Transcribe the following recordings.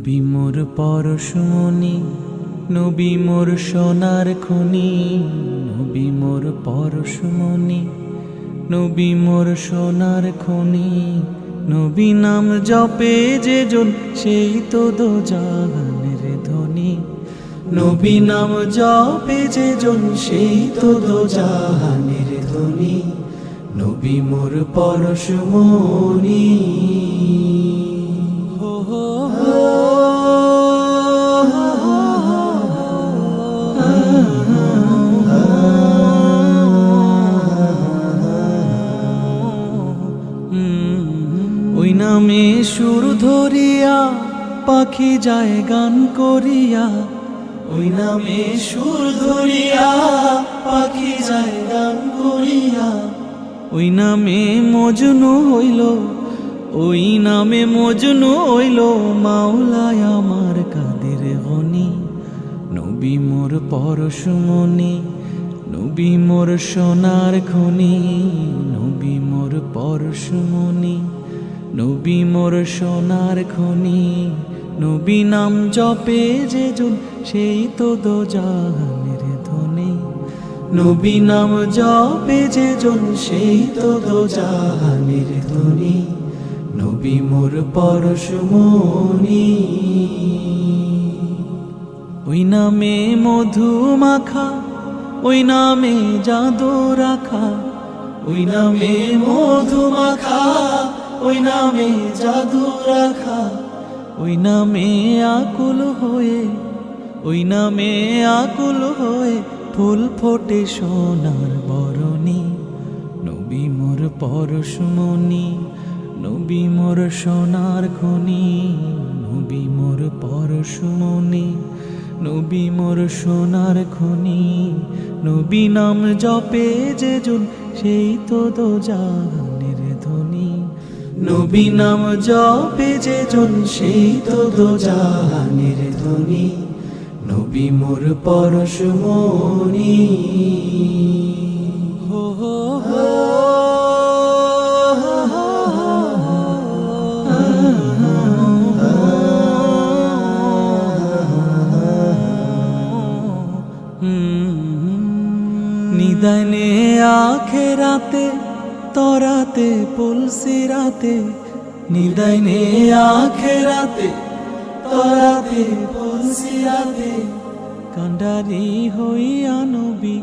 নবী মোর পরশমণি, নবী মোর সোনার খনি, নবী মোর পরশমণি, নবী মোর সোনার খনি। নবী নাম জপে যে জন সেই তো দোজাহানের ধনী। নবী নাম জপে যে জন সেই তো দোজাহানের ধনী। নবী মোর পরশমণি। হো হো হো ওই নামে সুর ধরিয়া পাখি যায় গান করিয়া। ওই নামে সুর ধরিয়া পাখি যায় গান করিয়া। ওই নামে মজনু হইল, ওই নামে মজনু হইল মাওলায় আমার কাদের গনি। নবী মোর পরশমণি, নবী মোর সোনার খনি, নবী মোর পরশমণি, নবী মোর সোনার খনি। নবী নাম জপে যে জন সেই তো দোজাহানের ধনী। নবী নাম জপে যে জন সেই তো দোজাহানের ধনী। নবী মোর পরশমণি। ওই নামে মধু মাখা, ওই নামে জাদু রাখা। ওই নামে মধু মাখা, ওই নামে জাদু রাখা। ওই নামে আকুল হয়ে, ওই নামে আকুল হয়ে ফুল ফোটে সোনার বরণী। নবী মোর পরশমণি, নবী মোর সোনার খনি, নবী মোর পরশমণি, নবী মোর সোনার খনি। নবী নাম জপে যে জন সেই তো দোজাহানের ধনী। নবী নাম জপে যে জন সেই তো দোজাহানের ধনী। নবী মোর পরশমণি। হো হো হো নিদানে আখেরাতে তরাতে পুলসিরাতে। নিদানে আখেরাতে তরাতে পুলসিরাতে। কান্ডারি হইয়া নবী,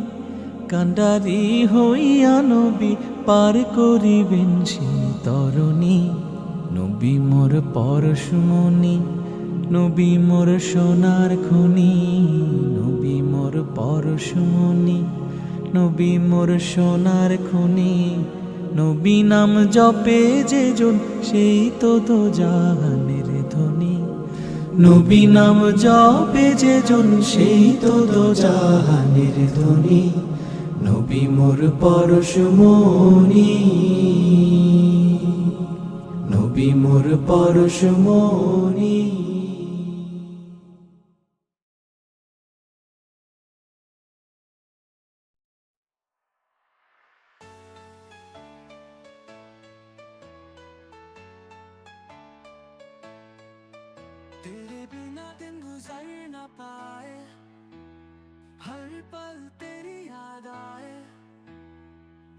কান্ডারি হইয়া নবী পার করিবেন সেই তরণী। নবী মোর পরশমণি, নবী মোর সোনার খনি, নবী মোর পরশমণি, নবী মোর সোনার খনি। নবী নাম জপে যে জন সেই তো দোজাহানের ধনী। নবী নাম জপে যে জন সেই তো দোজাহানের ধনী। নবী মোর পরশমণি, নবী মোর পরশমণি। तेरे बिना दिन गुजर न पाए, हर पल तेरी याद आए।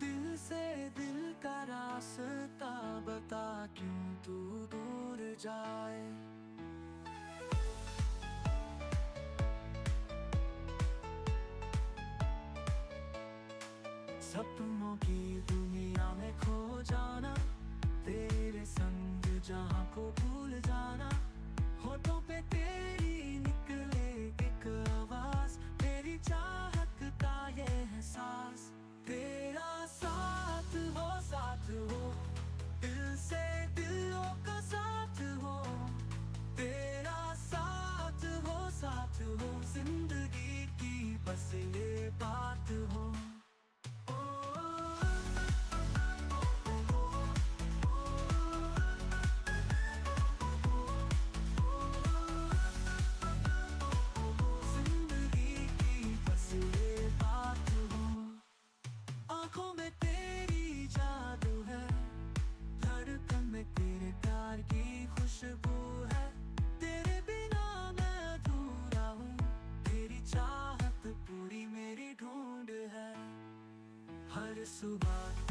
दिल से दिल का रास्ता बता, क्यों तू दूर जाए। सपनों की दुनिया में खो जाना, तेरे संग जहां को भूल जाना। होठों पे तेरी निकले एक आवाज, तेरी चाहत का ये एहसास। तेरा साथ हो, दिल से दिलों का साथ हो। तेरा साथ हो, जिंदगी की बस ये बात हो। सुबह